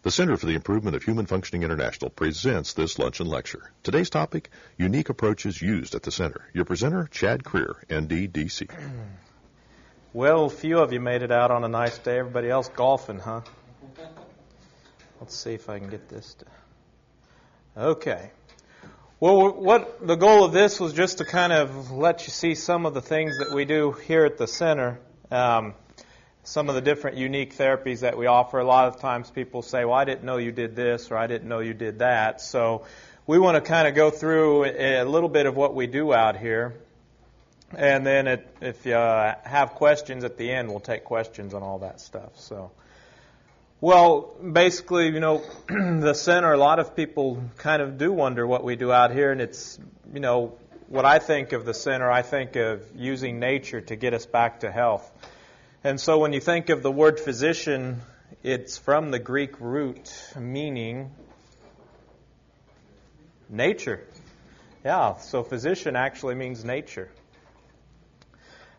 The Center for the Improvement of Human Functioning International presents this luncheon lecture. Today's topic, unique approaches used at the center. Your presenter, Chad Creer, ND, DC. Well, a few of you made it out on a nice day. Everybody else golfing, huh? Let's see if I can get this to... Okay. Well, what the goal of this was just to kind of let you see some of the things that we do here at the center. Some of the different unique therapies that we offer. A lot of times people say, well, I didn't know you did this, or I didn't know you did that. So we want to kind of go through a little bit of what we do out here. And then if you have questions at the end, we'll take questions on all that stuff. So, well, basically, you know, the center, a lot of people kind of do wonder what we do out here. And it's, you know, what I think of the center, I think of using nature to get us back to health. And so when you think of the word physician, it's from the Greek root meaning nature. Yeah, so physician actually means nature.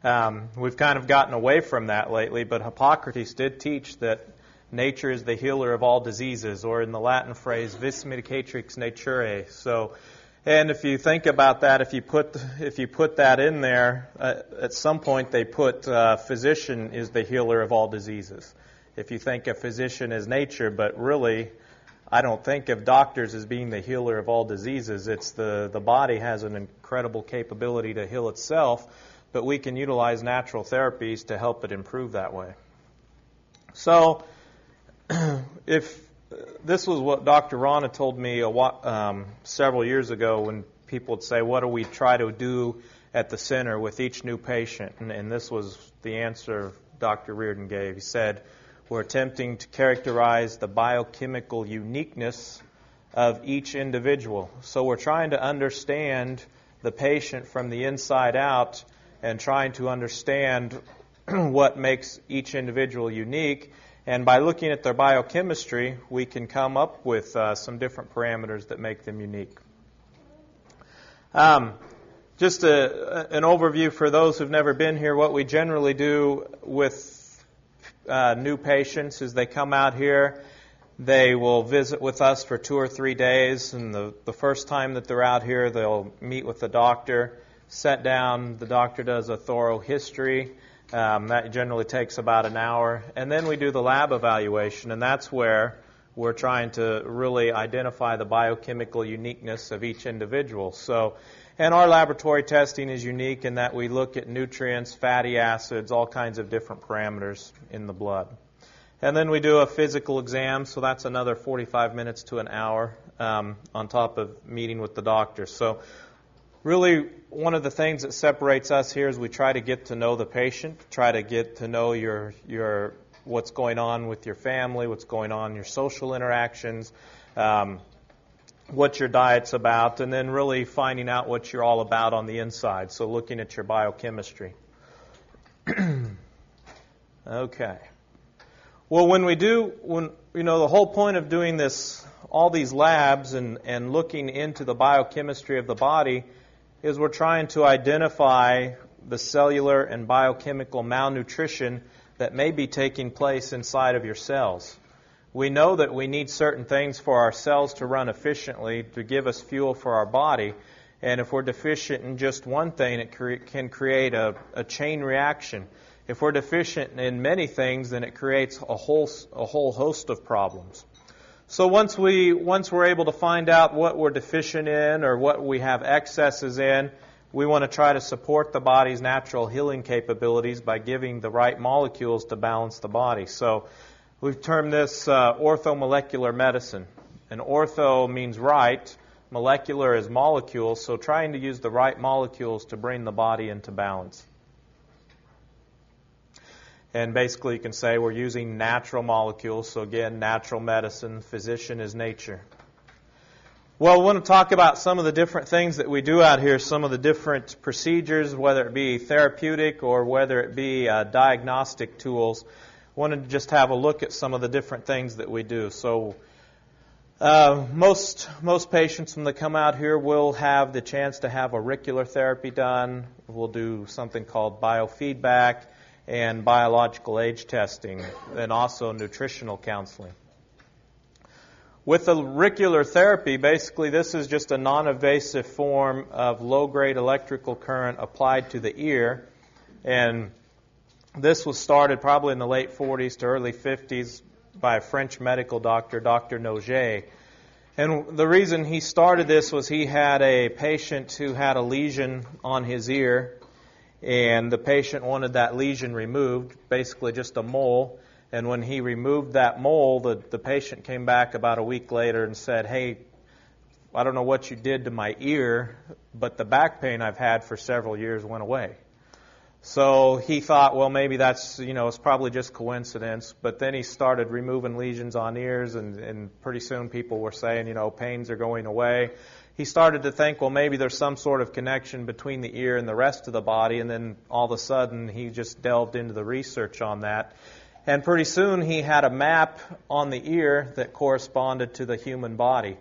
We've kind of gotten away from that lately, but Hippocrates did teach that nature is the healer of all diseases, or in the Latin phrase, vis medicatrix naturae. So, and if you think about that, if you put that in there, at some point they put physician is the healer of all diseases. If you think of physician as nature, but really, I don't think of doctors as being the healer of all diseases. It's the body has an incredible capability to heal itself, but we can utilize natural therapies to help it improve that way. So, if this was what Dr. Rana told me several years ago when people would say, what do we try to do at the center with each new patient? And this was the answer Dr. Reardon gave. He said, we're attempting to characterize the biochemical uniqueness of each individual. So we're trying to understand the patient from the inside out and trying to understand what makes each individual unique. And by looking at their biochemistry, we can come up with some different parameters that make them unique. Just an overview for those who've never been here. What we generally do with new patients is they come out here, they will visit with us for 2 or 3 days, and the first time that they're out here, they'll meet with the doctor, sit down, the doctor does a thorough history. That generally takes about an hour. And then we do the lab evaluation, and that's where we're trying to really identify the biochemical uniqueness of each individual. So, and our laboratory testing is unique in that we look at nutrients, fatty acids, all kinds of different parameters in the blood. And then we do a physical exam, so that's another 45 minutes to an hour on top of meeting with the doctor. So really, one of the things that separates us here is we try to get to know the patient, try to get to know your what's going on with your family, what's going on in your social interactions, what your diet's about, and then really finding out what you're all about on the inside. So looking at your biochemistry. Okay. Well, the whole point of doing this, all these labs and looking into the biochemistry of the body is we're trying to identify the cellular and biochemical malnutrition that may be taking place inside of your cells. We know that we need certain things for our cells to run efficiently to give us fuel for our body, and if we're deficient in just one thing, it can create a chain reaction. If we're deficient in many things, then it creates a whole host of problems. So once we're able to find out what we're deficient in or what we have excesses in, we want to try to support the body's natural healing capabilities by giving the right molecules to balance the body. So we've termed this orthomolecular medicine. And ortho means right, molecular is molecules, so trying to use the right molecules to bring the body into balance. And basically you can say we're using natural molecules. So again, natural medicine, physician is nature. Well, we want to talk about some of the different things that we do out here, some of the different procedures, whether it be therapeutic or whether it be diagnostic tools. I wanted to just have a look at some of the different things that we do. So most patients when they come out here will have the chance to have auricular therapy done. We'll do something called biofeedback and biological age testing, and also nutritional counseling. With auricular therapy, basically this is just a non-invasive form of low-grade electrical current applied to the ear. And this was started probably in the late 40s to early 50s by a French medical doctor, Dr. Noget. And the reason he started this was he had a patient who had a lesion on his ear, and the patient wanted that lesion removed, basically just a mole. And when he removed that mole, the patient came back about a week later and said, "Hey, I don't know what you did to my ear, but the back pain I've had for several years went away." So he thought, well, maybe that's, it's probably just coincidence. But then he started removing lesions on ears, and pretty soon people were saying, pains are going away. He started to think, well, maybe there's some sort of connection between the ear and the rest of the body. And then all of a sudden, he just delved into the research on that. And pretty soon he had a map on the ear that corresponded to the human body.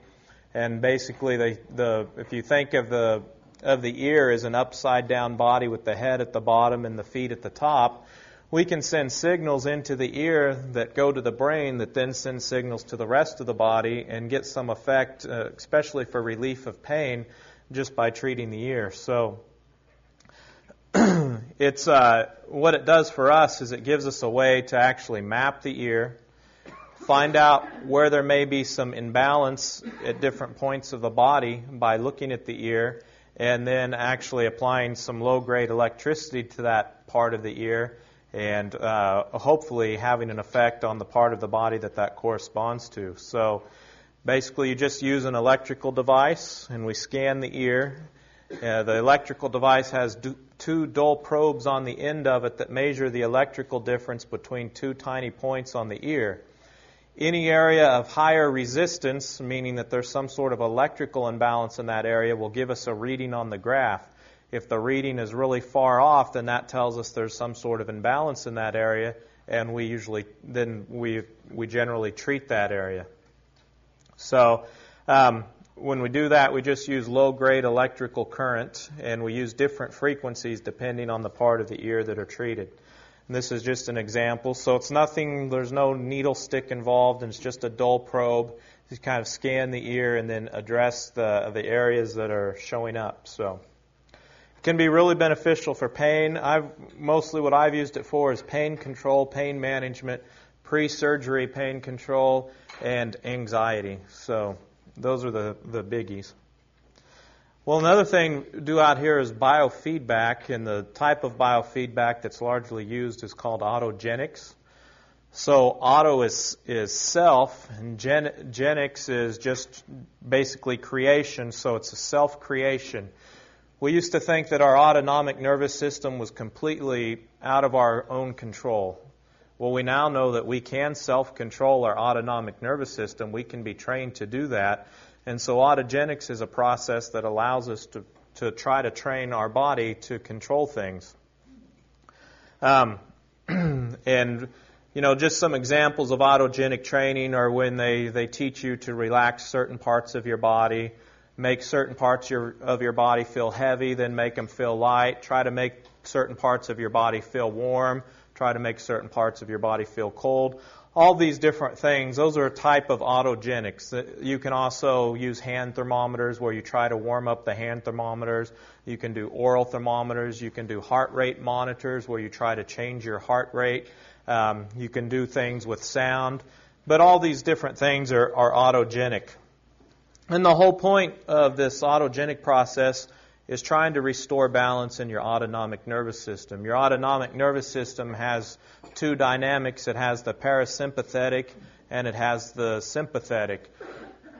And basically, if you think of the ear as an upside down body with the head at the bottom and the feet at the top, we can send signals into the ear that go to the brain that then send signals to the rest of the body and get some effect, especially for relief of pain, just by treating the ear. So it's what it does for us is it gives us a way to actually map the ear, find out where there may be some imbalance at different points of the body by looking at the ear, and then actually applying some low-grade electricity to that part of the ear, and hopefully having an effect on the part of the body that corresponds to. So basically you just use an electrical device, and we scan the ear. The electrical device has two dull probes on the end of it that measure the electrical difference between two tiny points on the ear. Any area of higher resistance, meaning that there's some sort of electrical imbalance in that area, will give us a reading on the graph. If the reading is really far off, then that tells us there's some sort of imbalance in that area, and we generally treat that area. So when we do that, we just use low-grade electrical current, and we use different frequencies depending on the part of the ear that are treated. And this is just an example. So it's nothing, there's no needle stick involved, and it's just a dull probe to kind of scan the ear and then address the areas that are showing up. So it can be really beneficial for pain. Mostly what I've used it for is pain control, pain management, pre-surgery pain control, and anxiety. So those are the biggies. Well, another thing we do out here is biofeedback, and the type of biofeedback that's largely used is called autogenics. So auto is self, and genics is just basically creation, so it's a self-creation. We used to think that our autonomic nervous system was completely out of our own control. Well, we now know that we can self-control our autonomic nervous system. We can be trained to do that. And so autogenics is a process that allows us to try to train our body to control things. And, just some examples of autogenic training are when they teach you to relax certain parts of your body, make certain parts of your body feel heavy, then make them feel light, try to make certain parts of your body feel warm, try to make certain parts of your body feel cold. All these different things, those are a type of autogenics. You can also use hand thermometers where you try to warm up the hand thermometers. You can do oral thermometers. You can do heart rate monitors where you try to change your heart rate. You can do things with sound. But all these different things are autogenic. And the whole point of this autogenic process is trying to restore balance in your autonomic nervous system. Your autonomic nervous system has two dynamics. It has the parasympathetic and it has the sympathetic.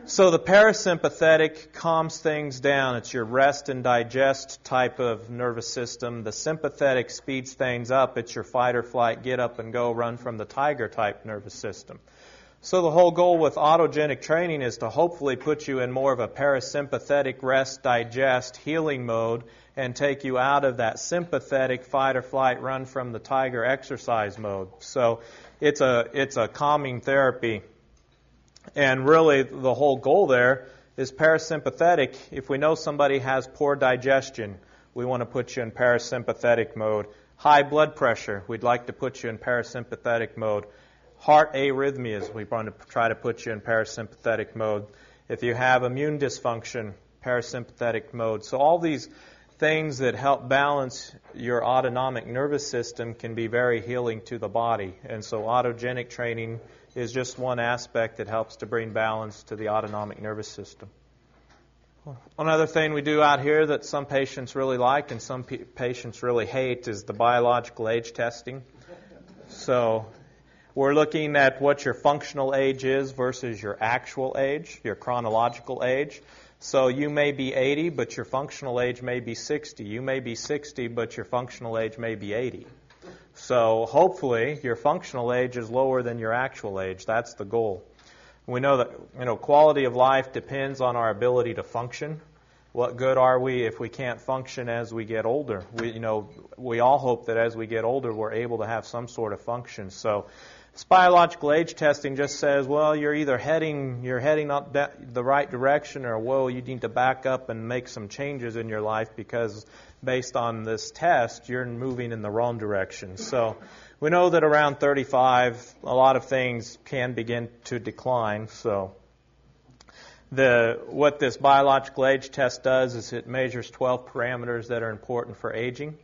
So the parasympathetic calms things down. It's your rest and digest type of nervous system. The sympathetic speeds things up. It's your fight or flight, get up and go, run from the tiger type nervous system. So the whole goal with autogenic training is to hopefully put you in more of a parasympathetic rest, digest, healing mode and take you out of that sympathetic fight or flight, run from the tiger exercise mode. So it's a calming therapy. And really the whole goal there is parasympathetic. If we know somebody has poor digestion, we want to put you in parasympathetic mode. High blood pressure, we'd like to put you in parasympathetic mode. heart arrhythmias, we want to try to put you in parasympathetic mode. If you have immune dysfunction, parasympathetic mode. So all these things that help balance your autonomic nervous system can be very healing to the body. And so autogenic training is just one aspect that helps to bring balance to the autonomic nervous system. One other thing we do out here that some patients really like and some patients really hate is the biological age testing. So we're looking at what your functional age is versus your actual age, your chronological age. So you may be 80, but your functional age may be 60. You may be 60, but your functional age may be 80. So hopefully your functional age is lower than your actual age. That's the goal. We know that quality of life depends on our ability to function. What good are we if we can't function as we get older? We all hope that as we get older we're able to have some sort of function. So this biological age testing just says, well, you're either heading up the right direction, or well, you need to back up and make some changes in your life because based on this test, you're moving in the wrong direction. So we know that around 35, a lot of things can begin to decline. So what this biological age test does is it measures 12 parameters that are important for aging.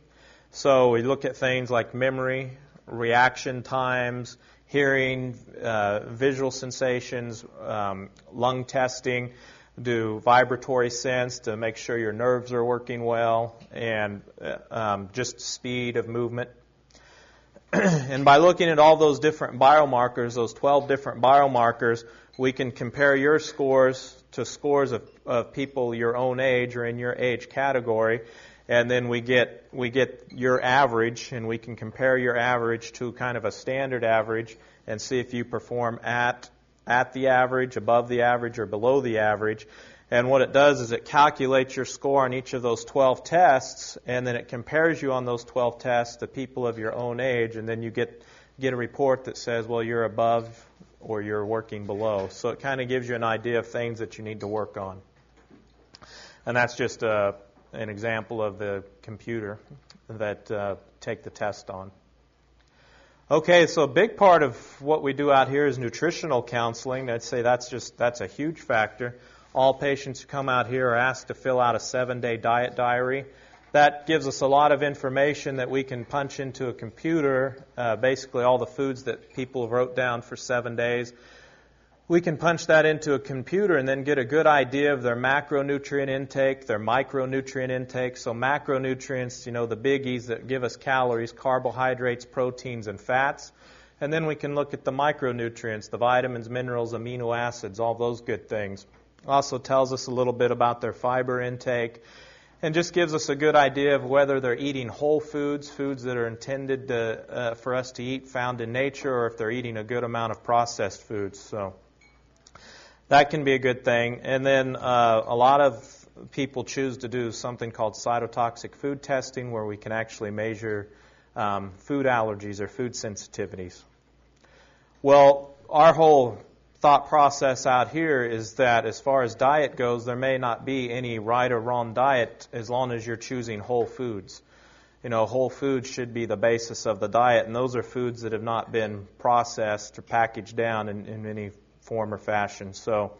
So we look at things like memory, reaction times, hearing, visual sensations, lung testing, do vibratory sense to make sure your nerves are working well, and just speed of movement. And by looking at all those different biomarkers, those 12 different biomarkers, we can compare your scores to scores of people your own age or in your age category. And then we get your average, and we can compare your average to kind of a standard average and see if you perform at the average, above the average, or below the average. And what it does is it calculates your score on each of those 12 tests, and then it compares you on those 12 tests to people of your own age, and then you get a report that says, well, you're above or you're working below. So it kind of gives you an idea of things that you need to work on. And that's just an example of the computer that take the test on. Okay, so a big part of what we do out here is nutritional counseling. I'd say that's a huge factor. All patients who come out here are asked to fill out a 7-day diet diary. That gives us a lot of information that we can punch into a computer, basically all the foods that people wrote down for 7 days. We can punch that into a computer and then get a good idea of their macronutrient intake, their micronutrient intake. So macronutrients, the biggies that give us calories, carbohydrates, proteins, and fats. And then we can look at the micronutrients, the vitamins, minerals, amino acids, all those good things. Also tells us a little bit about their fiber intake, and just gives us a good idea of whether they're eating whole foods, foods that are intended for us to eat, found in nature, or if they're eating a good amount of processed foods. So that can be a good thing. And then a lot of people choose to do something called cytotoxic food testing, where we can actually measure food allergies or food sensitivities. Well, our whole thought process out here is that as far as diet goes, there may not be any right or wrong diet as long as you're choosing whole foods. Whole foods should be the basis of the diet, and those are foods that have not been processed or packaged down in any form or fashion. So,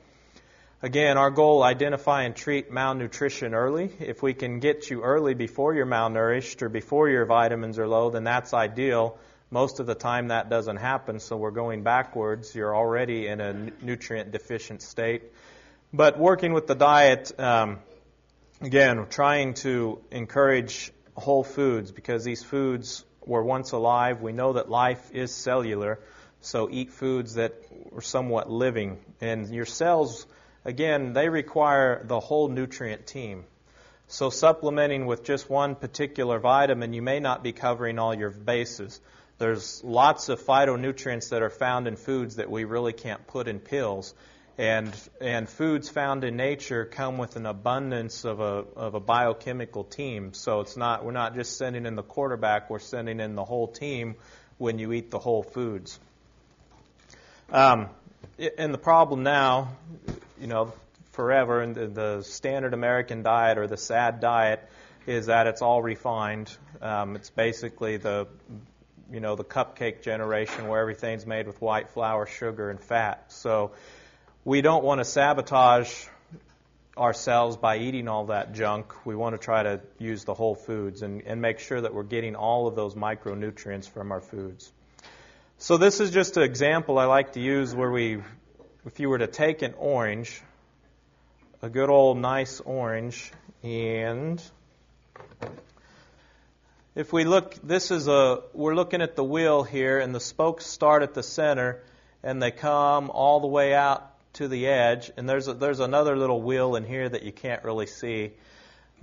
again, our goal, identify and treat malnutrition early. If we can get you early before you're malnourished or before your vitamins are low, then that's ideal. Most of the time that doesn't happen, so we're going backwards. You're already in a nutrient deficient state. But working with the diet, again, trying to encourage whole foods, because these foods were once alive. We know that life is cellular, so eat foods that are somewhat living. And your cells, again, they require the whole nutrient team. So supplementing with just one particular vitamin, you may not be covering all your bases. There's lots of phytonutrients that are found in foods that we really can't put in pills. And foods found in nature come with an abundance of a biochemical team. So we're not just sending in the quarterback, we're sending in the whole team when you eat the whole foods. And the problem now, forever, in the standard American diet or the SAD diet, is that it's all refined. It's basically the cupcake generation where everything's made with white flour, sugar, and fat. So we don't want to sabotage ourselves by eating all that junk. We want to try to use the whole foods and make sure that we're getting all of those micronutrients from our foods. So this is just an example I like to use where if you were to take an orange, a good old nice orange, and if we look, we're looking at the wheel here, and the spokes start at the center, and they come all the way out to the edge, and there's another little wheel in here that you can't really see.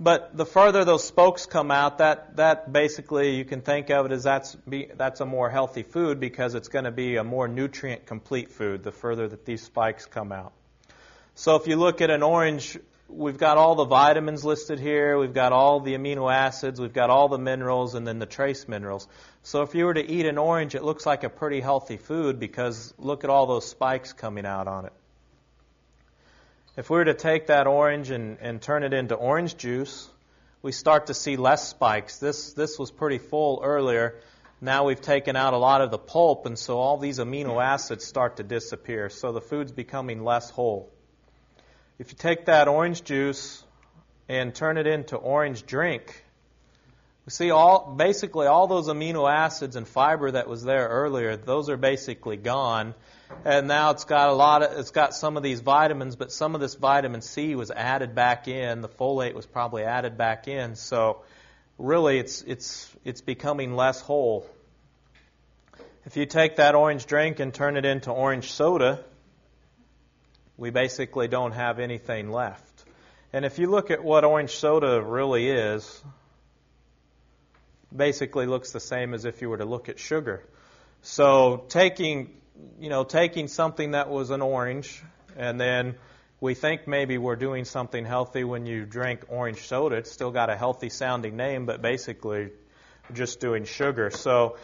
But the further those spokes come out, that basically you can think of it as that's a more healthy food because it's going to be a more nutrient complete food the further that these spikes come out. So if you look at an orange, we've got all the vitamins listed here, we've got all the amino acids, we've got all the minerals, and then the trace minerals. So if you were to eat an orange, it looks like a pretty healthy food because look at all those spikes coming out on it. If we were to take that orange and turn it into orange juice, we start to see less spikes. This was pretty full earlier. Now we've taken out a lot of the pulp, and so all these amino acids start to disappear. So the food's becoming less whole. If you take that orange juice and turn it into orange drink, we see basically all those amino acids and fiber that was there earlier, those are basically gone. And now it's got some of these vitamins, but some of this vitamin C was added back in. The folate was probably added back in. So really it's becoming less whole. If you take that orange drink and turn it into orange soda, we basically don't have anything left. And if you look at what orange soda really is, basically looks the same as if you were to look at sugar. So taking something that was an orange, and then we think maybe we're doing something healthy when you drink orange soda. It's still got a healthy sounding name, but basically just doing sugar. So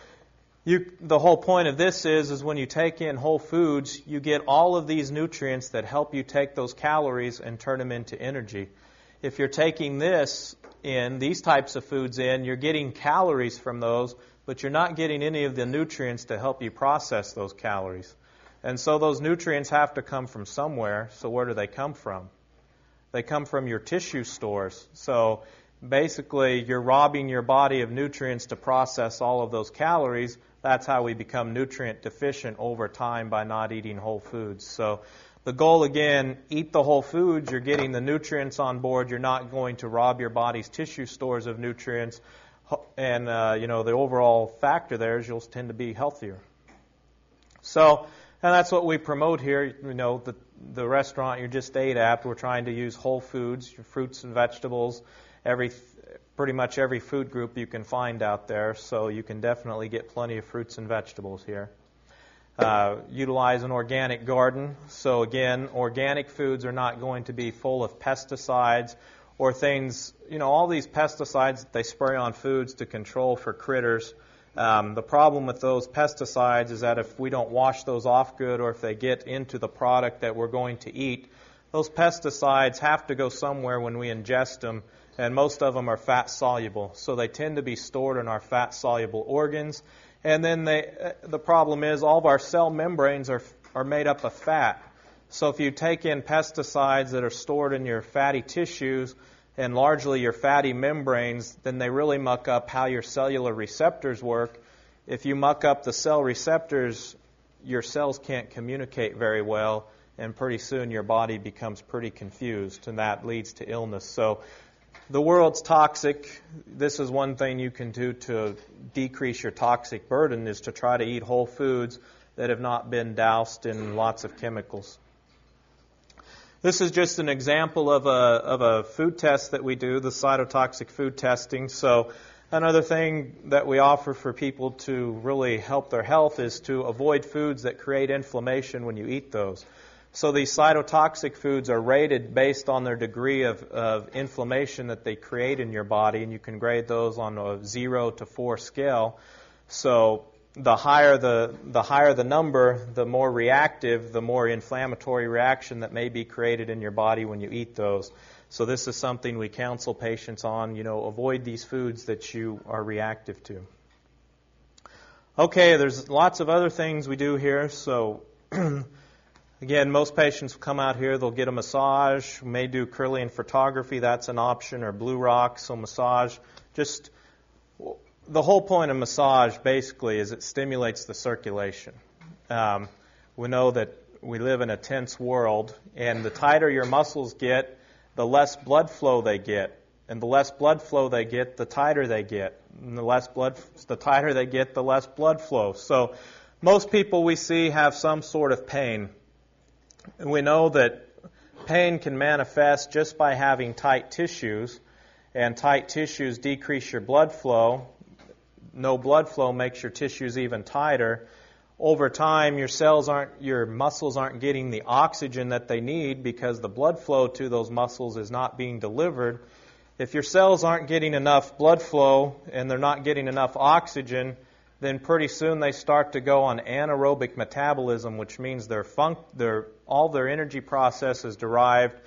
the whole point of this is when you take in whole foods, you get all of these nutrients that help you take those calories and turn them into energy. If you're taking these types of foods in, you're getting calories from those, but you're not getting any of the nutrients to help you process those calories. And so those nutrients have to come from somewhere. So where do they come from? They come from your tissue stores. So basically, you're robbing your body of nutrients to process all of those calories. That's how we become nutrient deficient over time by not eating whole foods. So the goal, again, eat the whole foods. You're getting the nutrients on board. You're not going to rob your body's tissue stores of nutrients. And, the overall factor there is you'll tend to be healthier. So, and that's what we promote here. The restaurant you just ate at, we're trying to use whole foods, your fruits and vegetables, pretty much every food group you can find out there. So you can definitely get plenty of fruits and vegetables here. Utilize an organic garden. So again, organic foods are not going to be full of pesticides or things, all these pesticides that they spray on foods to control for critters. The problem with those pesticides is that if we don't wash those off good or if they get into the product that we're going to eat, those pesticides have to go somewhere when we ingest them, and most of them are fat-soluble. So they tend to be stored in our fat-soluble organs. And then the problem is all of our cell membranes are made up of fat. So if you take in pesticides that are stored in your fatty tissues and largely your fatty membranes, then they really muck up how your cellular receptors work. If you muck up the cell receptors, your cells can't communicate very well, and pretty soon your body becomes pretty confused, and that leads to illness. So the world's toxic. This is one thing you can do to decrease your toxic burden, is to try to eat whole foods that have not been doused in lots of chemicals. This is just an example of a food test that we do, the cytotoxic food testing. So another thing that we offer for people to really help their health is to avoid foods that create inflammation when you eat those. So these cytotoxic foods are rated based on their degree of inflammation that they create in your body, and you can grade those on a 0 to 4 scale. So the higher the number, the more reactive, the more inflammatory reaction that may be created in your body when you eat those. So this is something we counsel patients on, avoid these foods that you are reactive to. Okay, there's lots of other things we do here. So, again, most patients will come out here, they'll get a massage, may do Kirlian photography, that's an option, or blue rock, so massage. Just the whole point of massage, basically, is it stimulates the circulation. We know that we live in a tense world, and the tighter your muscles get, the less blood flow they get. And the less blood flow they get, the tighter they get. And the tighter they get, the less blood flow. So most people we see have some sort of pain. And we know that pain can manifest just by having tight tissues, and tight tissues decrease your blood flow. No blood flow makes your tissues even tighter. Over time, your muscles aren't getting the oxygen that they need because the blood flow to those muscles is not being delivered. If your cells aren't getting enough blood flow and they're not getting enough oxygen, then pretty soon they start to go on anaerobic metabolism, which means all their energy process is derived,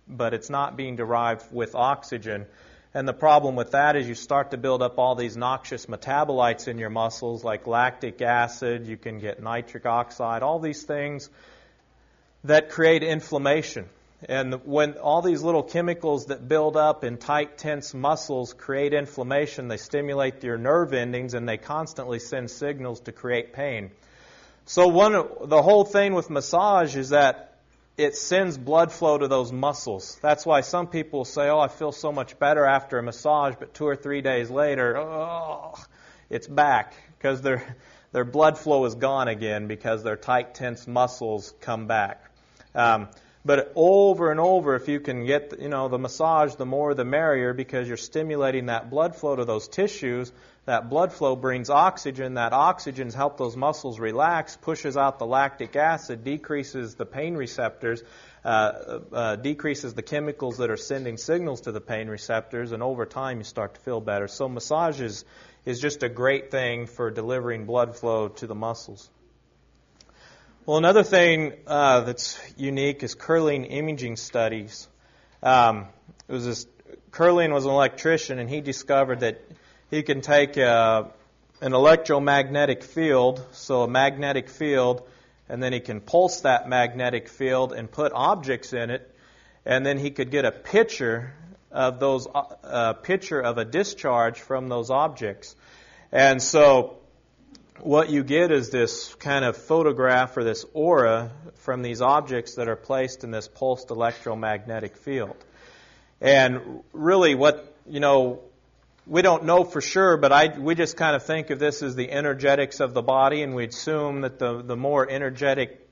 but it's not being derived with oxygen. And the problem with that is you start to build up all these noxious metabolites in your muscles, like lactic acid, you can get nitric oxide, all these things that create inflammation. And when all these little chemicals that build up in tight, tense muscles create inflammation, they stimulate your nerve endings, and they constantly send signals to create pain. So the whole thing with massage is that it sends blood flow to those muscles. That's why some people say, I feel so much better after a massage, but 2 or 3 days later, it's back, because their blood flow is gone again because their tight, tense muscles come back. But over and over, if you can get the massage, the more the merrier, because you're stimulating that blood flow to those tissues. That blood flow brings oxygen. That oxygen's help those muscles relax, pushes out the lactic acid, decreases the pain receptors, decreases the chemicals that are sending signals to the pain receptors, and over time you start to feel better. So massage is just a great thing for delivering blood flow to the muscles. Well, another thing that's unique is Kirlian imaging studies. Kirlian was an electrician, and he discovered that he can take an electromagnetic field, so a magnetic field, and then he can pulse that magnetic field and put objects in it, and then he could get a picture of a discharge from those objects. And so what you get is this kind of photograph or this aura from these objects that are placed in this pulsed electromagnetic field. And really we don't know for sure, but we just kind of think of this as the energetics of the body, and we assume that the more energetic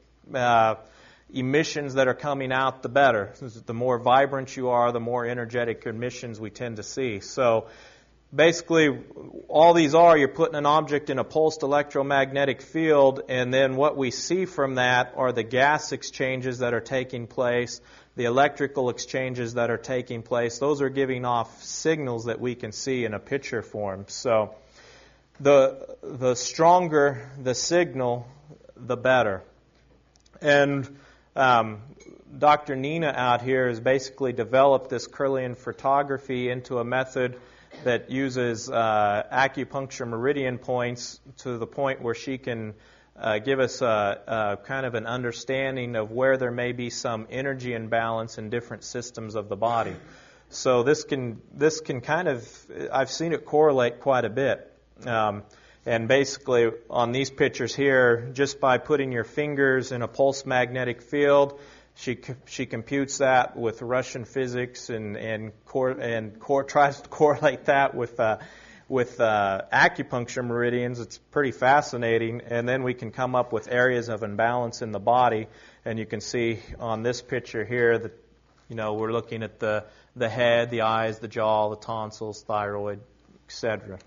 emissions that are coming out, the better. The more vibrant you are, the more energetic emissions we tend to see. So basically, all these you're putting an object in a pulsed electromagnetic field, and then what we see from that are the gas exchanges that are taking place, the electrical exchanges that are taking place. Those are giving off signals that we can see in a picture form. So the stronger the signal, the better. And Dr. Nina out here has basically developed this Kirlian photography into a method that uses acupuncture meridian points to the point where she can give us a kind of an understanding of where there may be some energy imbalance in different systems of the body. So this can kind of, I've seen it correlate quite a bit. And basically on these pictures here, just by putting your fingers in a pulse magnetic field, she computes that with Russian physics and tries to correlate that with acupuncture meridians. It's pretty fascinating. And then we can come up with areas of imbalance in the body. And you can see on this picture here that we're looking at the head, the eyes, the jaw, the tonsils, thyroid, etc.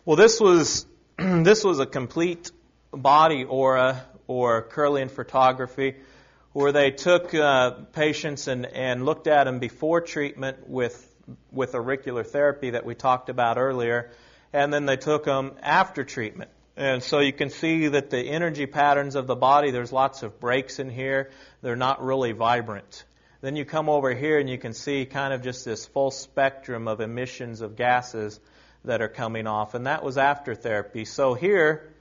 Well, this was a complete body aura or Kirlian photography, where they took patients and looked at them before treatment with auricular therapy that we talked about earlier, and then they took them after treatment. And so you can see that the energy patterns of the body, there's lots of breaks in here. They're not really vibrant. Then you come over here and you can see kind of just this full spectrum of emissions of gases that are coming off, and that was after therapy. So here,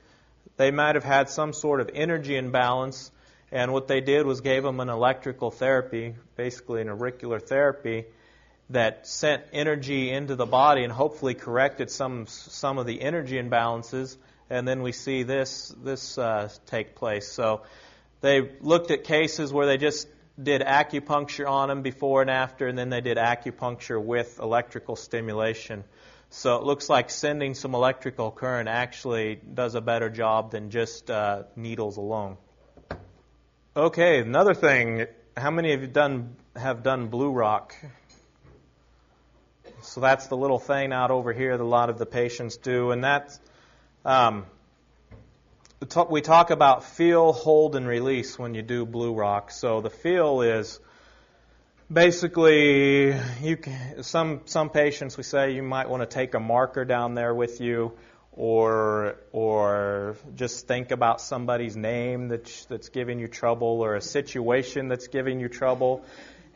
they might have had some sort of energy imbalance, and what they did was gave them an electrical therapy, basically an auricular therapy, that sent energy into the body and hopefully corrected some of the energy imbalances, and then we see this take place. So they looked at cases where they just did acupuncture on them before and after, and then they did acupuncture with electrical stimulation. So it looks like sending some electrical current actually does a better job than just needles alone. Okay, another thing. How many of you have done Blue Rock? So that's the little thing out over here that a lot of the patients do, and that's we talk about feel, hold, and release when you do Blue Rock. So the feel is basically some patients, we say you might want to take a marker down there with you, or just think about somebody's name that's giving you trouble, or a situation that's giving you trouble.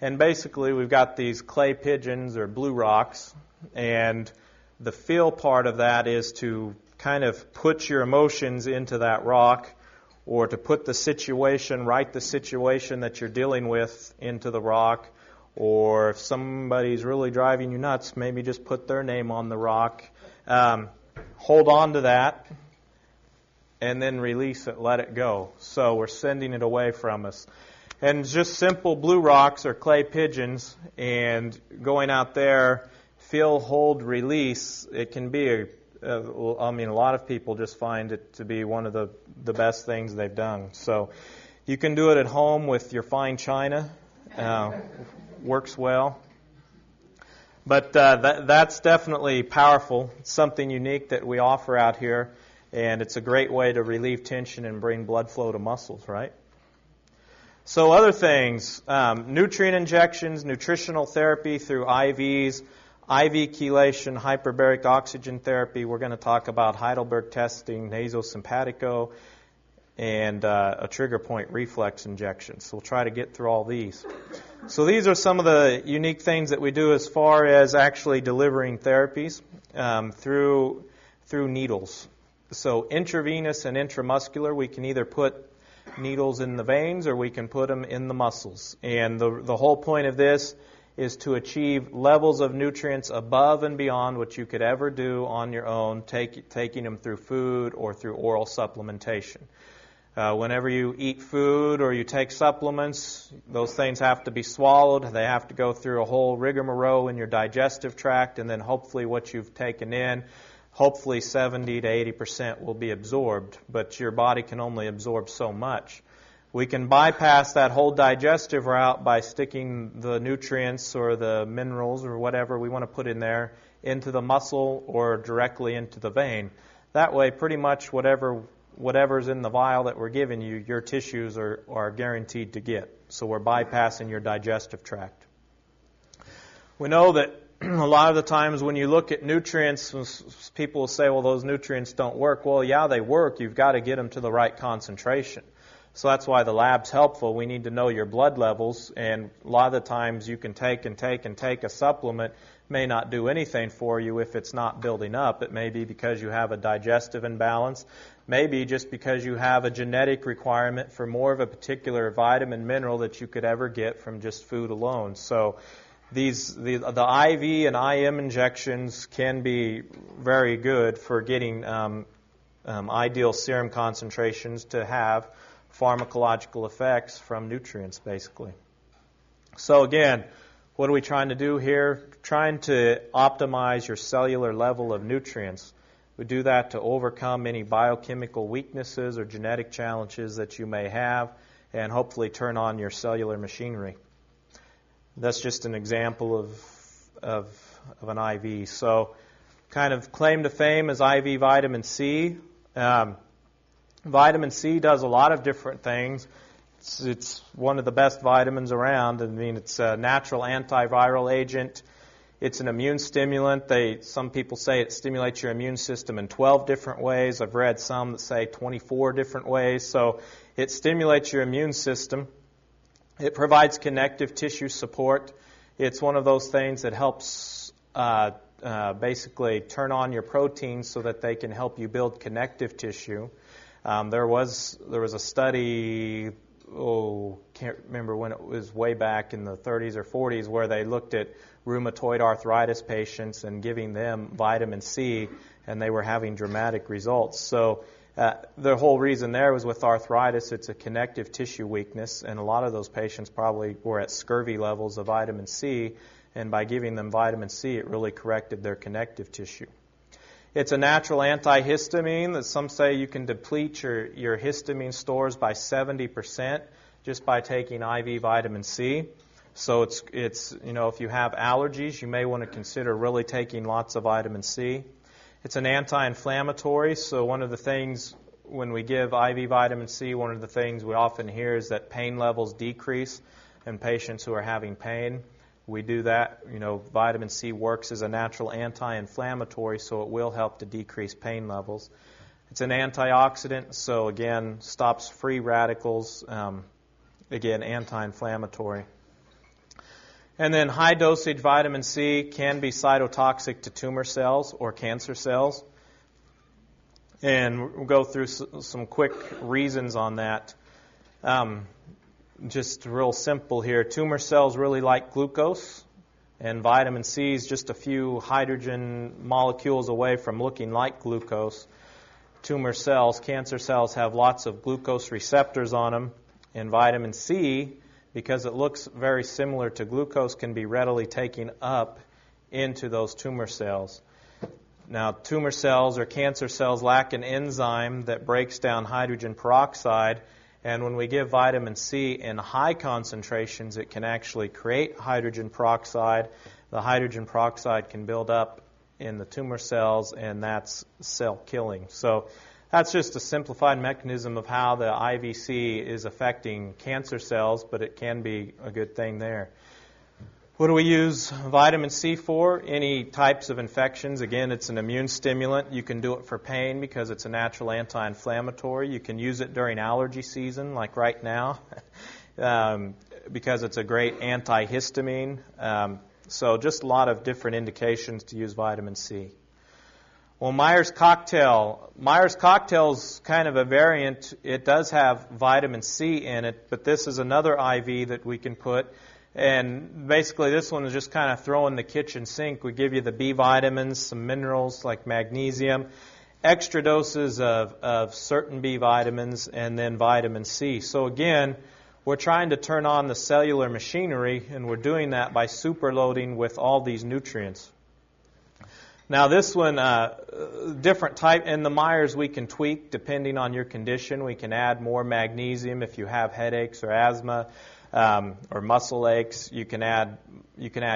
And basically, we've got these clay pigeons or blue rocks, and the feel part of that is to kind of put your emotions into that rock, or to put the situation that you're dealing with into the rock, or if somebody's really driving you nuts, maybe just put their name on the rock. Hold on to that, and then release it, let it go. So we're sending it away from us. And just simple blue rocks or clay pigeons, and going out there, feel, hold, release. It can be a lot of people just find it to be one of the best things they've done. So you can do it at home with your fine china. Works well. But that's definitely powerful. It's something unique that we offer out here, and it's a great way to relieve tension and bring blood flow to muscles, right? So other things, nutrient injections, nutritional therapy through IVs, IV chelation, hyperbaric oxygen therapy. We're going to talk about Heidelberg testing, nasosimpatico, and a trigger point reflex injection. So we'll try to get through all these. So these are some of the unique things that we do as far as actually delivering therapies through needles. So intravenous and intramuscular, we can either put needles in the veins or we can put them in the muscles. And the whole point of this is to achieve levels of nutrients above and beyond what you could ever do on your own, taking them through food or through oral supplementation. Whenever you eat food or you take supplements, those things have to be swallowed. They have to go through a whole rigmarole in your digestive tract, and then hopefully what you've taken in, hopefully 70 to 80% will be absorbed, but your body can only absorb so much. We can bypass that whole digestive route by sticking the nutrients or the minerals or whatever we want to put in there into the muscle or directly into the vein. That way, pretty much whatever's in the vial that we're giving you, your tissues are guaranteed to get. So we're bypassing your digestive tract. We know that a lot of the times when you look at nutrients, people will say, well, those nutrients don't work. Well, yeah, they work. You've got to get them to the right concentration. So that's why the lab's helpful. We need to know your blood levels, and a lot of the times you can take a supplement, may not do anything for you if it's not building up. It may be because you have a digestive imbalance, maybe just because you have a genetic requirement for more of a particular vitamin mineral that you could ever get from just food alone. So the IV and IM injections can be very good for getting ideal serum concentrations to have pharmacological effects from nutrients, basically. So again, what are we trying to do here? Trying to optimize your cellular level of nutrients. We do that to overcome any biochemical weaknesses or genetic challenges that you may have, and hopefully turn on your cellular machinery. That's just an example of an IV. So kind of claim to fame is IV vitamin C. Vitamin C does a lot of different things. It's one of the best vitamins around. I mean, it's a natural antiviral agent. It's an immune stimulant. Some people say it stimulates your immune system in 12 different ways. I've read some that say 24 different ways. So it stimulates your immune system. It provides connective tissue support. It's one of those things that helps basically turn on your proteins so that they can help you build connective tissue. There was a study, can't remember when, it was way back in the 30s or 40s, where they looked at rheumatoid arthritis patients and giving them vitamin C, and they were having dramatic results. So the whole reason there was with arthritis, it's a connective tissue weakness, and a lot of those patients probably were at scurvy levels of vitamin C, and by giving them vitamin C, it really corrected their connective tissue. It's a natural antihistamine that some say you can deplete your histamine stores by 70% just by taking IV vitamin C. So it's if you have allergies, you may want to consider really taking lots of vitamin C. It's an anti-inflammatory, so one of the things when we give IV vitamin C, one of the things we often hear is that pain levels decrease in patients who are having pain. We do that. Vitamin C works as a natural anti-inflammatory, so it will help to decrease pain levels. It's an antioxidant, so again, stops free radicals. Again, anti-inflammatory. And then high dosage vitamin C can be cytotoxic to tumor cells or cancer cells. And we'll go through some quick reasons on that. Just real simple here. Tumor cells really like glucose, and vitamin C is just a few hydrogen molecules away from looking like glucose. Tumor cells, cancer cells, have lots of glucose receptors on them, and vitamin C, because it looks very similar to glucose, can be readily taken up into those tumor cells. Now, tumor cells or cancer cells lack an enzyme that breaks down hydrogen peroxide, and when we give vitamin C in high concentrations, it can actually create hydrogen peroxide. The hydrogen peroxide can build up in the tumor cells, and that's cell killing. So that's just a simplified mechanism of how the IVC is affecting cancer cells, but it can be a good thing there. What do we use vitamin C for? Any types of infections. Again, it's an immune stimulant. You can do it for pain because it's a natural anti-inflammatory. You can use it during allergy season, like right now, because it's a great antihistamine. So just a lot of different indications to use vitamin C. Well, Myers Cocktail. Myers Cocktail is kind of a variant. It does have vitamin C in it, but this is another IV that we can put. And basically this one is just kind of throw in the kitchen sink. We give you the B vitamins, some minerals like magnesium, extra doses of certain B vitamins, and then vitamin C. So again, we're trying to turn on the cellular machinery, and we're doing that by superloading with all these nutrients. Now this one, different type, in the Myers we can tweak depending on your condition. We can add more magnesium if you have headaches or asthma. Or muscle aches. You can add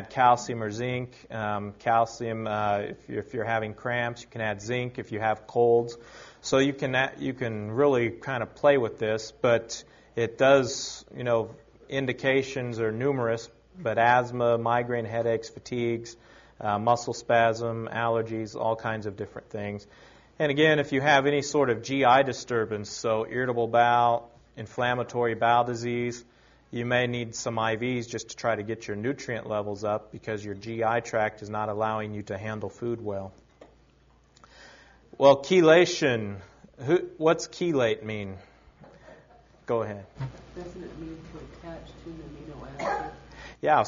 calcium or zinc. Calcium if you're having cramps. You can add zinc if you have colds. So you can really kind of play with this, but it does, indications are numerous. But asthma, migraine headaches, fatigues, muscle spasm, allergies, all kinds of different things. And again, if you have any sort of GI disturbance, so irritable bowel, inflammatory bowel disease, you may need some IVs just to try to get your nutrient levels up because your GI tract is not allowing you to handle food well. Well, chelation. What's chelate mean? Go ahead. Doesn't it mean to attach to an amino acid? Yeah,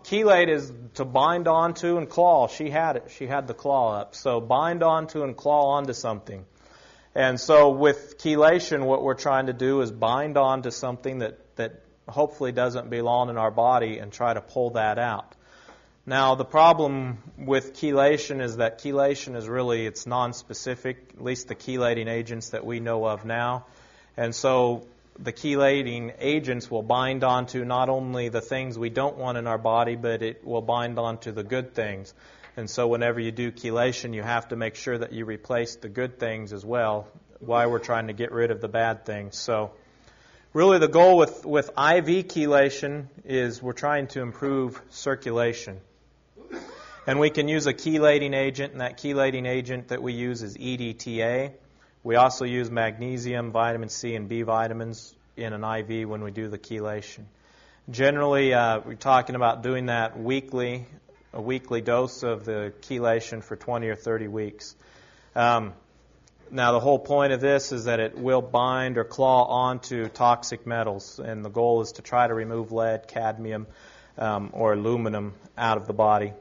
chelate is to bind onto and claw. She had it. She had the claw up. So bind onto and claw onto something. And so with chelation, what we're trying to do is bind on to something that hopefully doesn't belong in our body and try to pull that out. Now, the problem with chelation is that chelation is really, it's nonspecific, at least the chelating agents that we know of now. And so the chelating agents will bind onto not only the things we don't want in our body, but it will bind onto the good things. And so whenever you do chelation, you have to make sure that you replace the good things as well, while we're trying to get rid of the bad things. So really the goal with IV chelation is we're trying to improve circulation. And we can use a chelating agent, and that chelating agent that we use is EDTA. We also use magnesium, vitamin C, and B vitamins in an IV when we do the chelation. Generally, we're talking about doing that weekly a weekly dose of the chelation for 20 or 30 weeks. Now, the whole point of this is that it will bind or claw onto toxic metals, and the goal is to try to remove lead, cadmium, or aluminum out of the body.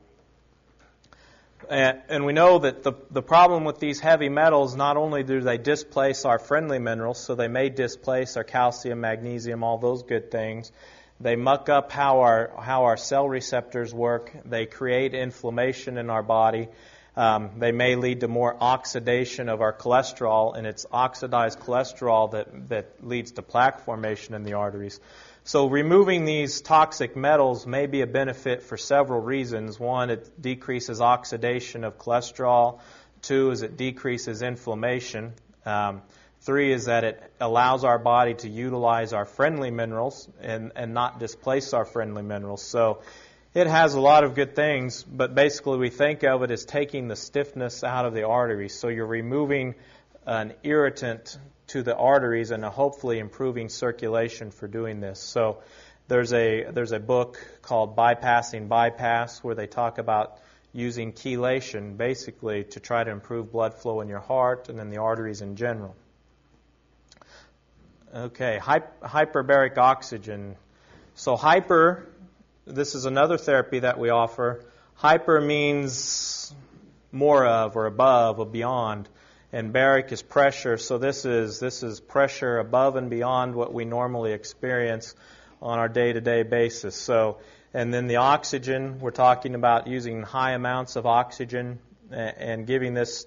And we know that the problem with these heavy metals, not only do they displace our friendly minerals, so they may displace our calcium, magnesium, all those good things. They muck up how our cell receptors work. They create inflammation in our body. They may lead to more oxidation of our cholesterol, and it's oxidized cholesterol that leads to plaque formation in the arteries. So removing these toxic metals may be a benefit for several reasons. One, it decreases oxidation of cholesterol. Two, is it decreases inflammation. Three is that it allows our body to utilize our friendly minerals and not displace our friendly minerals. So it has a lot of good things, but basically we think of it as taking the stiffness out of the arteries. So you're removing an irritant to the arteries and hopefully improving circulation for doing this. So there's a book called Bypassing Bypass where they talk about using chelation basically to try to improve blood flow in your heart and in the arteries in general. Okay, hyperbaric oxygen. So hyper, this is another therapy that we offer. Hyper means more of or above or beyond, and baric is pressure. So this is pressure above and beyond what we normally experience on our day-to-day basis. So, and then the oxygen, we're talking about using high amounts of oxygen and giving this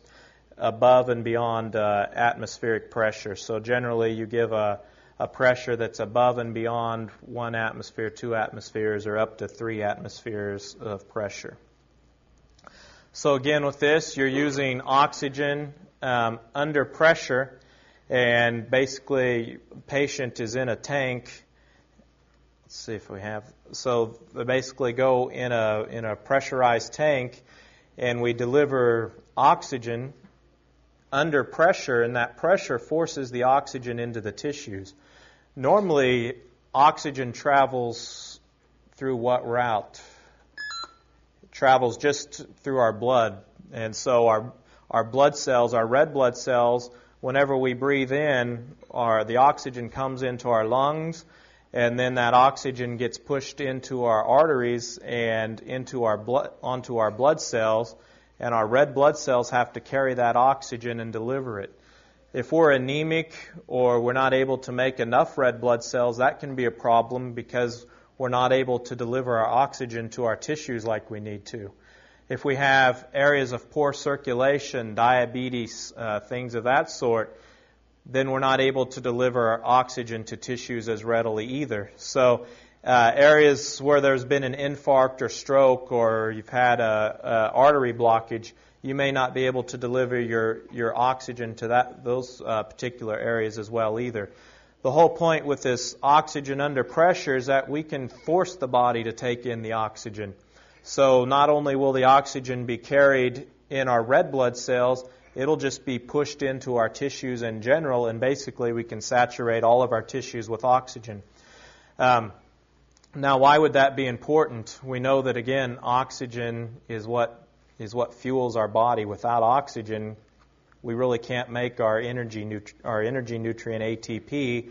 above and beyond atmospheric pressure. So generally you give a pressure that's above and beyond 1 atmosphere, 2 atmospheres, or up to 3 atmospheres of pressure. So again, with this, you're using oxygen under pressure, and basically the patient is in a tank. Let's see if we have. So they basically go in a pressurized tank, and we deliver oxygen under pressure, and that pressure forces the oxygen into the tissues. Normally, oxygen travels through what route? It travels just through our blood. And so our blood cells, our red blood cells, whenever we breathe in, the oxygen comes into our lungs, and then that oxygen gets pushed into our arteries and into our blood, onto our blood cells, and our red blood cells have to carry that oxygen and deliver it. If we're anemic or we're not able to make enough red blood cells, that can be a problem because we're not able to deliver our oxygen to our tissues like we need to. If we have areas of poor circulation, diabetes, things of that sort, then we're not able to deliver our oxygen to tissues as readily either. So areas where there's been an infarct or stroke or you've had a artery blockage, you may not be able to deliver your oxygen to those particular areas as well either. The whole point with this oxygen under pressure is that we can force the body to take in the oxygen. So not only will the oxygen be carried in our red blood cells, it'll just be pushed into our tissues in general, and basically we can saturate all of our tissues with oxygen. Now, why would that be important? We know that, again, oxygen is what fuels our body. Without oxygen, we really can't make our energy nutrient ATP,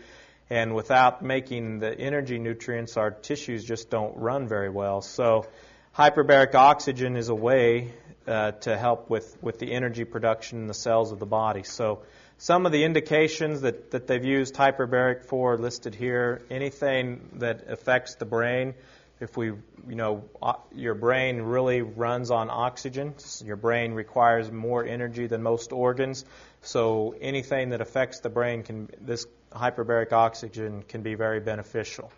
and without making the energy nutrients, our tissues just don't run very well. So hyperbaric oxygen is a way to help with the energy production in the cells of the body. So some of the indications that they've used hyperbaric for listed here, anything that affects the brain. If your brain really runs on oxygen, your brain requires more energy than most organs. So anything that affects the brain, this hyperbaric oxygen can be very beneficial.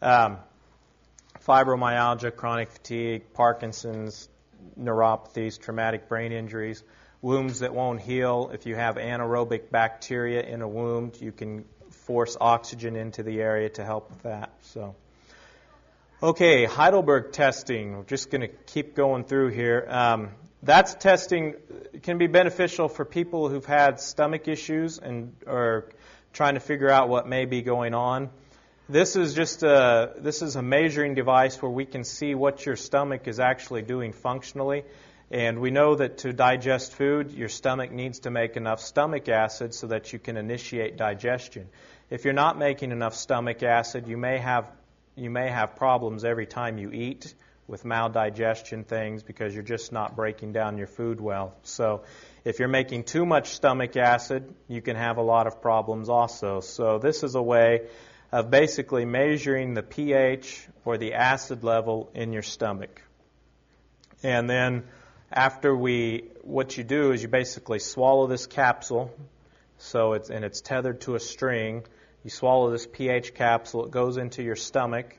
Fibromyalgia, chronic fatigue, Parkinson's, neuropathies, traumatic brain injuries, wounds that won't heal. If you have anaerobic bacteria in a wound, you can force oxygen into the area to help with that. So, okay, Heidelberg testing. We're just going to keep going through here. That's testing can be beneficial for people who've had stomach issues and are trying to figure out what may be going on. This is a measuring device where we can see what your stomach is actually doing functionally. And we know that to digest food, your stomach needs to make enough stomach acid so that you can initiate digestion. If you're not making enough stomach acid, you may have problems every time you eat with maldigestion things because you're just not breaking down your food well. So if you're making too much stomach acid, you can have a lot of problems also. So this is a way of basically measuring the pH or the acid level in your stomach. And then what you do is you basically swallow this capsule, it's tethered to a string. You swallow this pH capsule, it goes into your stomach,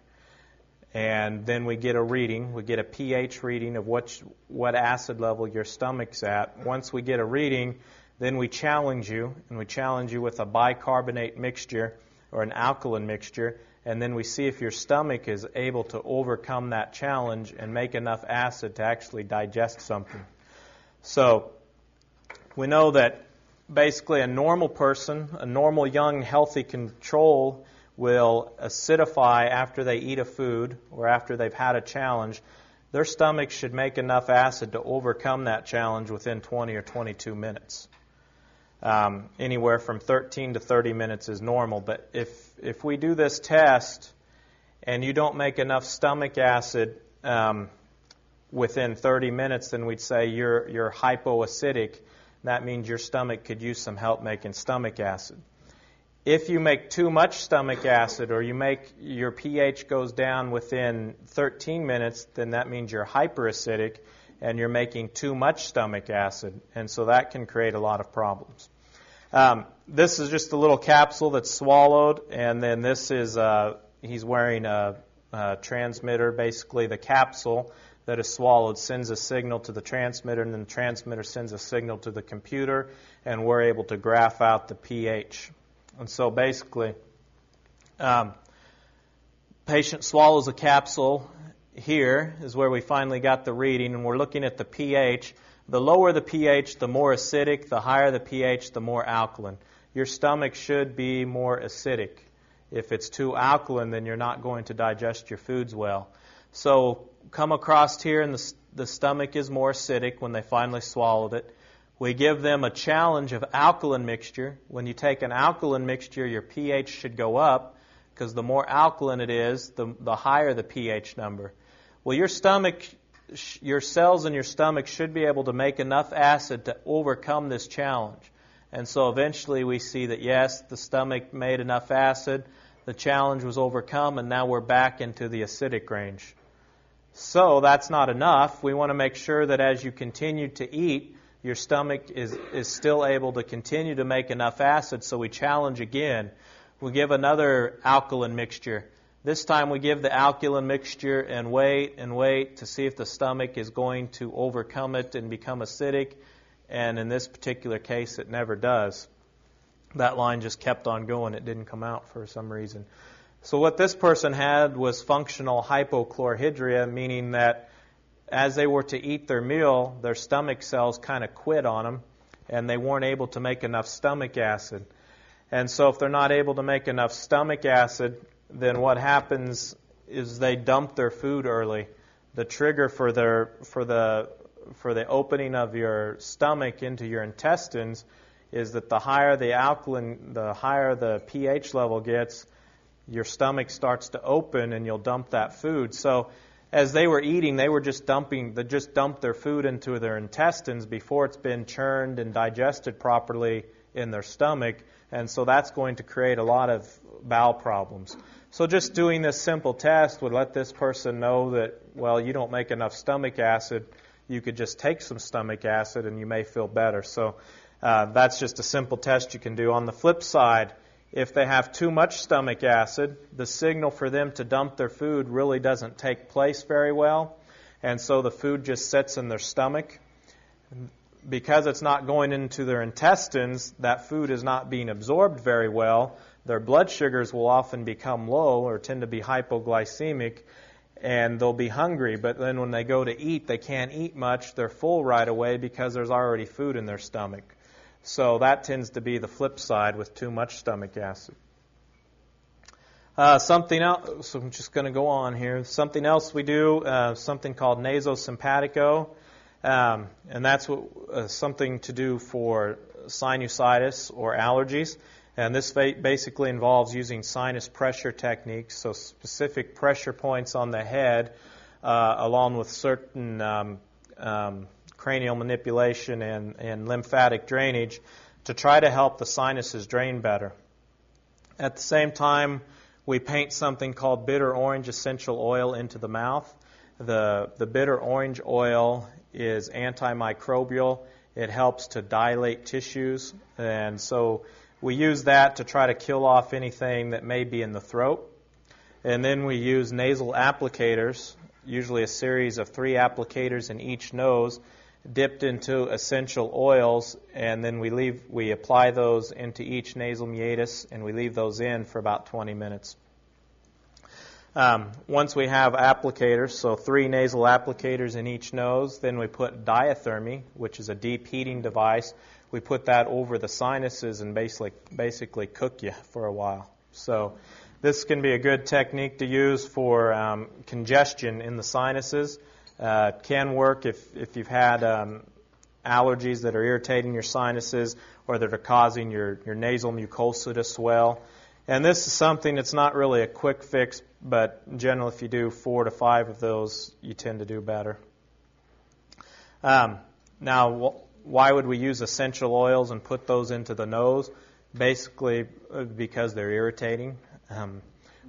and then we get a reading. We get a pH reading of what acid level your stomach's at. Once we get a reading, then we challenge you, and we challenge you with a bicarbonate mixture or an alkaline mixture, and then we see if your stomach is able to overcome that challenge and make enough acid to actually digest something. So we know that basically a normal person, a normal young healthy control will acidify after they eat a food or after they've had a challenge. Their stomach should make enough acid to overcome that challenge within 20 or 22 minutes. Anywhere from 13 to 30 minutes is normal. But if we do this test and you don't make enough stomach acid within 30 minutes, then we'd say you're hypoacidic. That means your stomach could use some help making stomach acid. If you make too much stomach acid or your pH goes down within 13 minutes, then that means you're hyperacidic and you're making too much stomach acid. And so that can create a lot of problems. This is just a little capsule that's swallowed, and then this is he's wearing a transmitter. Basically, the capsule that is swallowed sends a signal to the transmitter, and then the transmitter sends a signal to the computer, and we're able to graph out the pH. And so basically, patient swallows a capsule. Here is where we finally got the reading, and we're looking at the pH. The lower the pH, the more acidic. The higher the pH, the more alkaline. Your stomach should be more acidic. If it's too alkaline, then you're not going to digest your foods well. So come across here, and the stomach is more acidic when they finally swallowed it. We give them a challenge of alkaline mixture. When you take an alkaline mixture, your pH should go up, because the more alkaline it is, the higher the pH number. Well, your cells in your stomach should be able to make enough acid to overcome this challenge. And so eventually we see that, yes, the stomach made enough acid, the challenge was overcome, and now we're back into the acidic range. So that's not enough. We want to make sure that as you continue to eat, your stomach is still able to continue to make enough acid, so we challenge again. We give another alkaline mixture. This time we give the alkaline mixture and wait to see if the stomach is going to overcome it and become acidic. And in this particular case, it never does. That line just kept on going. It didn't come out for some reason. So what this person had was functional hypochlorhydria, meaning that as they were to eat their meal, their stomach cells kind of quit on them, and they weren't able to make enough stomach acid. And so if they're not able to make enough stomach acid, then what happens is they dump their food early. The trigger for the opening of your stomach into your intestines is that the higher the alkaline, the higher the pH level gets, your stomach starts to open and you'll dump that food. So as they were eating, they just dumped their food into their intestines before it's been churned and digested properly in their stomach. And so that's going to create a lot of bowel problems. So just doing this simple test would let this person know that, well, you don't make enough stomach acid. You could just take some stomach acid and you may feel better. So that's just a simple test you can do. On the flip side, if they have too much stomach acid, the signal for them to dump their food really doesn't take place very well. And so the food just sits in their stomach. Because it's not going into their intestines, that food is not being absorbed very well. Their blood sugars will often become low or tend to be hypoglycemic, and they'll be hungry. But then when they go to eat, they can't eat much. They're full right away because there's already food in their stomach. So that tends to be the flip side with too much stomach acid. Something else, so I'm just going to go on here. Something else we do, something called nasosympatico, and that's something to do for sinusitis or allergies. And this basically involves using sinus pressure techniques, so specific pressure points on the head, along with certain cranial manipulation and lymphatic drainage to try to help the sinuses drain better. At the same time, we paint something called bitter orange essential oil into the mouth. The bitter orange oil is antimicrobial. It helps to dilate tissues, and so we use that to try to kill off anything that may be in the throat. And then we use nasal applicators, usually a series of 3 applicators in each nose, dipped into essential oils, and then we apply those into each nasal meatus, and we leave those in for about 20 minutes. Once we have applicators, so 3 nasal applicators in each nose, then we put diathermy, which is a deep heating device. We put that over the sinuses and basically cook you for a while. So this can be a good technique to use for congestion in the sinuses. It can work if you've had allergies that are irritating your sinuses or that are causing your nasal mucosa to swell. And this is something that's not really a quick fix, but generally if you do 4 to 5 of those, you tend to do better. Now, why would we use essential oils and put those into the nose? Basically, because they're irritating.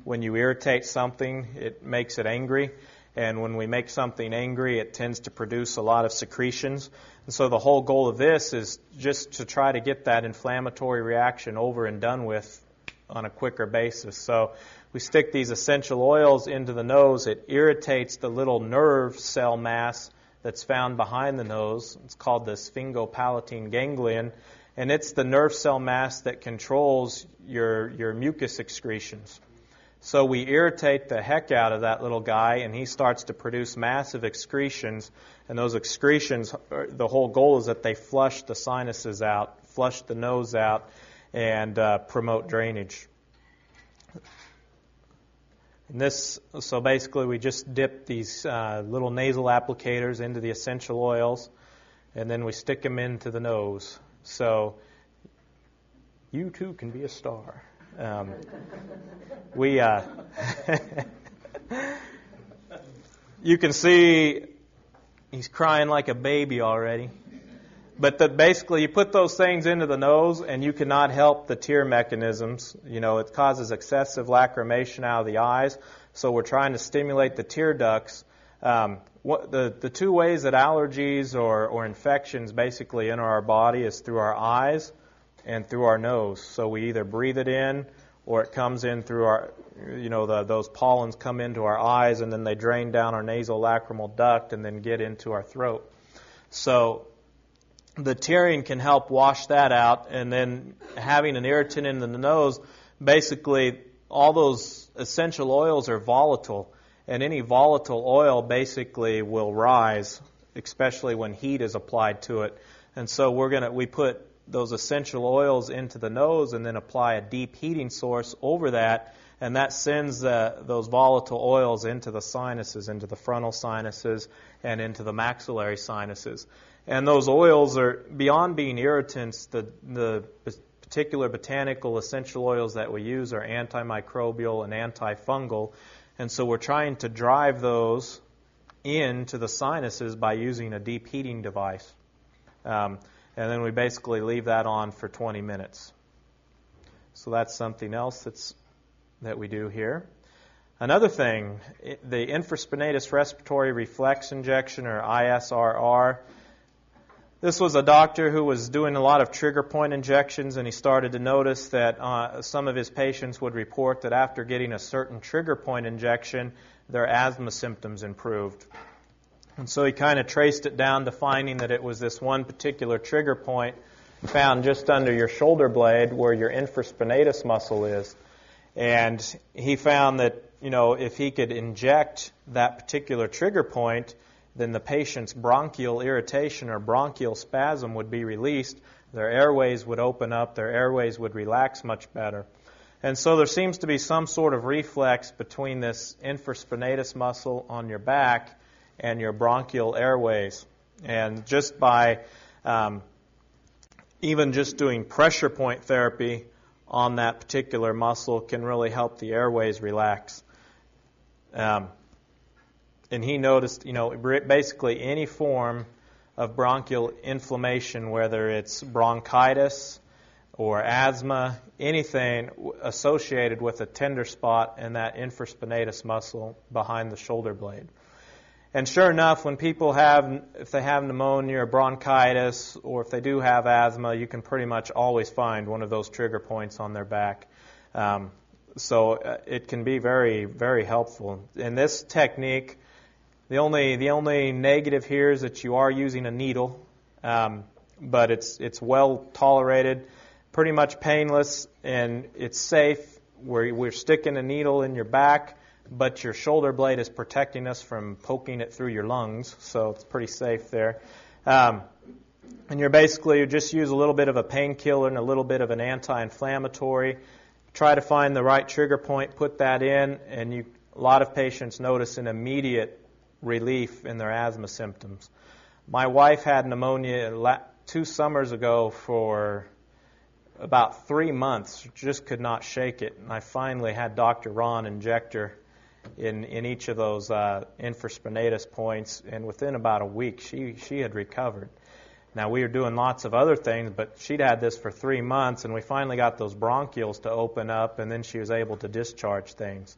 When you irritate something, it makes it angry. And when we make something angry, it tends to produce a lot of secretions. And so the whole goal of this is just to try to get that inflammatory reaction over and done with on a quicker basis. So we stick these essential oils into the nose. It irritates the little nerve cell mass that's found behind the nose. It's called the sphingopalatine ganglion. And it's the nerve cell mass that controls your mucus excretions. So we irritate the heck out of that little guy, and he starts to produce massive excretions. And those excretions, the whole goal is that they flush the sinuses out, flush the nose out, and promote drainage. And so basically we just dip these little nasal applicators into the essential oils, and then we stick them into the nose. So you too can be a star. You can see he's crying like a baby already. But basically, you put those things into the nose, and you cannot help the tear mechanisms. You know, it causes excessive lacrimation out of the eyes. So we're trying to stimulate the tear ducts. The 2 ways that allergies or infections basically enter our body is through our eyes and through our nose. So we either breathe it in, or it comes in through our, those pollens come into our eyes, and then they drain down our nasolacrimal duct and then get into our throat. So the tearing can help wash that out, and then having an irritant in the nose, basically all those essential oils are volatile, and any volatile oil basically will rise, especially when heat is applied to it. And so we put those essential oils into the nose and then apply a deep heating source over that, and that sends those volatile oils into the sinuses, into the frontal sinuses, and into the maxillary sinuses. And those oils are, beyond being irritants, the particular botanical essential oils that we use are antimicrobial and antifungal. And so we're trying to drive those into the sinuses by using a deep heating device. And then we basically leave that on for 20 minutes. So that's something else that we do here. Another thing, the infraspinatus respiratory reflex injection, or ISRR. This was a doctor who was doing a lot of trigger point injections, and he started to notice that some of his patients would report that after getting a certain trigger point injection, their asthma symptoms improved. And so he kind of traced it down to finding that it was this one particular trigger point found just under your shoulder blade where your infraspinatus muscle is. And he found that, if he could inject that particular trigger point, then the patient's bronchial irritation or bronchial spasm would be released. Their airways would open up. Their airways would relax much better. And so there seems to be some sort of reflex between this infraspinatus muscle on your back and your bronchial airways. And just by even just doing pressure point therapy on that particular muscle can really help the airways relax. And he noticed, basically any form of bronchial inflammation, whether it's bronchitis or asthma, anything associated with a tender spot in that infraspinatus muscle behind the shoulder blade. And sure enough, when people if they have pneumonia or bronchitis, or if they do have asthma, you can pretty much always find one of those trigger points on their back. So it can be very, very helpful. In this technique, the only negative here is that you are using a needle, but it's well tolerated, pretty much painless, and it's safe. We're sticking a needle in your back, but your shoulder blade is protecting us from poking it through your lungs, so it's pretty safe there. And you just use a little bit of a painkiller and a little bit of an anti-inflammatory. Try to find the right trigger point, put that in, and a lot of patients notice an immediate relief in their asthma symptoms. My wife had pneumonia 2 summers ago for about 3 months, just could not shake it. And I finally had Dr. Ron inject her in each of those infraspinatus points, and within about a week she had recovered. Now, we were doing lots of other things, but she'd had this for 3 months, and we finally got those bronchioles to open up, and then she was able to discharge things.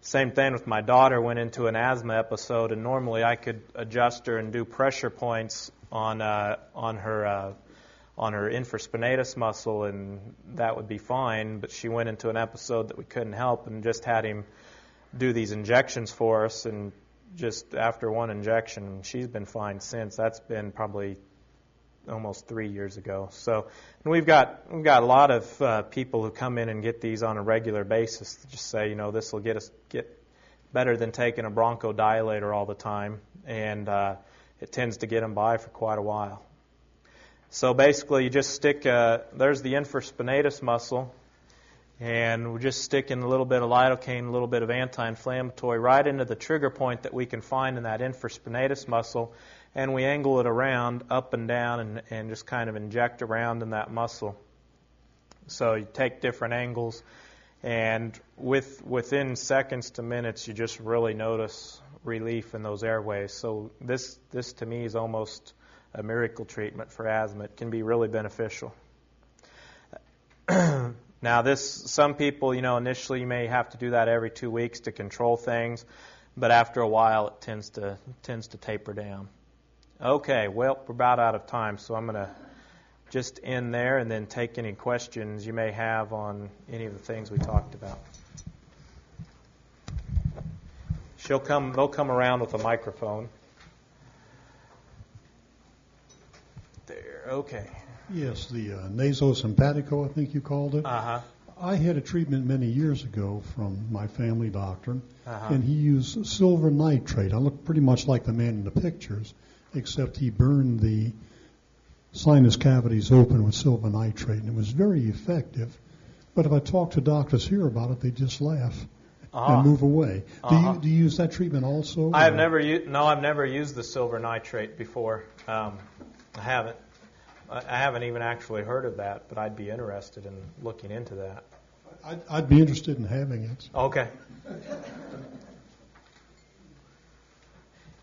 Same thing with my daughter, went into an asthma episode, and normally I could adjust her and do pressure points on her infraspinatus muscle, and that would be fine, but she went into an episode that we couldn't help and just had him do these injections for us, and just after one injection, she's been fine since. That's been probably almost 3 years ago. So, and we've got a lot of people who come in and get these on a regular basis. Just say, this will get better than taking a bronchodilator all the time, and it tends to get them by for quite a while. So basically, you just stick. There's the infraspinatus muscle, and we're just sticking a little bit of lidocaine, a little bit of anti-inflammatory right into the trigger point that we can find in that infraspinatus muscle. And we angle it around, up and down, and just kind of inject around in that muscle. So you take different angles, and within seconds to minutes, you just really notice relief in those airways. So this to me is almost a miracle treatment for asthma. It can be really beneficial. Now, some people, initially you may have to do that every 2 weeks to control things, but after a while it tends to taper down. Okay, well, we're about out of time, so I'm going to just end there and then take any questions you may have on any of the things we talked about. They'll come around with a microphone. There, okay. Yes, the nasosimpatico, I think you called it. Uh-huh. I had a treatment many years ago from my family doctor, Uh-huh. and he used silver nitrate. I look pretty much like the man in the pictures, except he burned the sinus cavities open with silver nitrate, and it was very effective. But if I talk to doctors here about it, they just laugh and move away. Uh-huh. Do you use that treatment also? I've never used the silver nitrate before. I haven't. I haven't even actually heard of that, but I'd be interested in looking into that. I'd be interested in having it. Okay.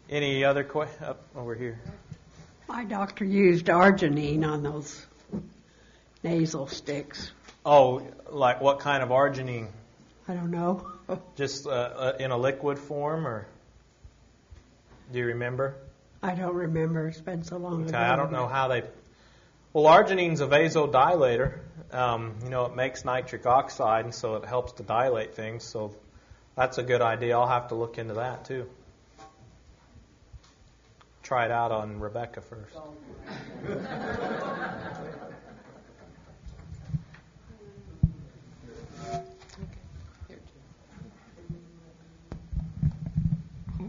Any other questions? Up over here. My doctor used arginine on those nasal sticks. Oh, like what kind of arginine? I don't know. Just in a liquid form, or do you remember? I don't remember. It's been so long ago. Okay, I don't know how they. Well, arginine's a vasodilator. It makes nitric oxide, and so it helps to dilate things. So that's a good idea. I'll have to look into that too. Try it out on Rebecca first.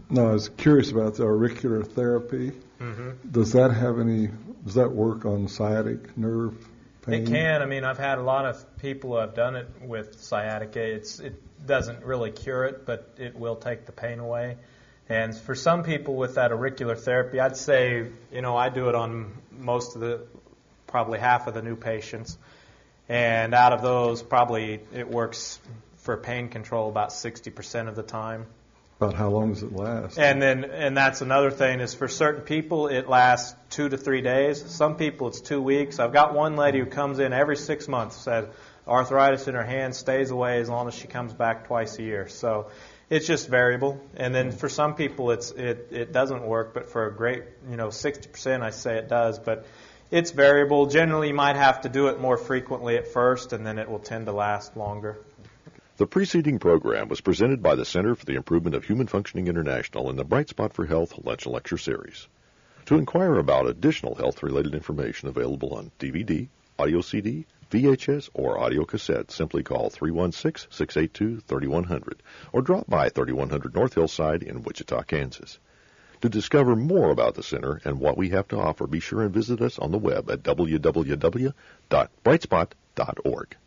No, I was curious about the auricular therapy. Mm-hmm. Does that work on sciatic nerve pain? It can. I mean, I've had a lot of people who have done it with sciatica. It doesn't really cure it, but it will take the pain away. And for some people with that auricular therapy, I'd say, I do it on probably half of the new patients. And out of those, probably it works for pain control about 60% of the time. About how long does it last? And that's another thing is for certain people it lasts 2 to 3 days. Some people it's 2 weeks. I've got one lady who comes in every 6 months, said arthritis in her hand stays away as long as she comes back twice a year. So it's just variable. And then for some people it doesn't work, but for a great 60% I say it does. But it's variable. Generally you might have to do it more frequently at first, and then it will tend to last longer. The preceding program was presented by the Center for the Improvement of Human Functioning International in the Bright Spot for Health Lunch and Lecture Series. To inquire about additional health-related information available on DVD, audio CD, VHS, or audio cassette, simply call 316-682-3100 or drop by 3100 North Hillside in Wichita, Kansas. To discover more about the center and what we have to offer, be sure and visit us on the web at www.brightspot.org.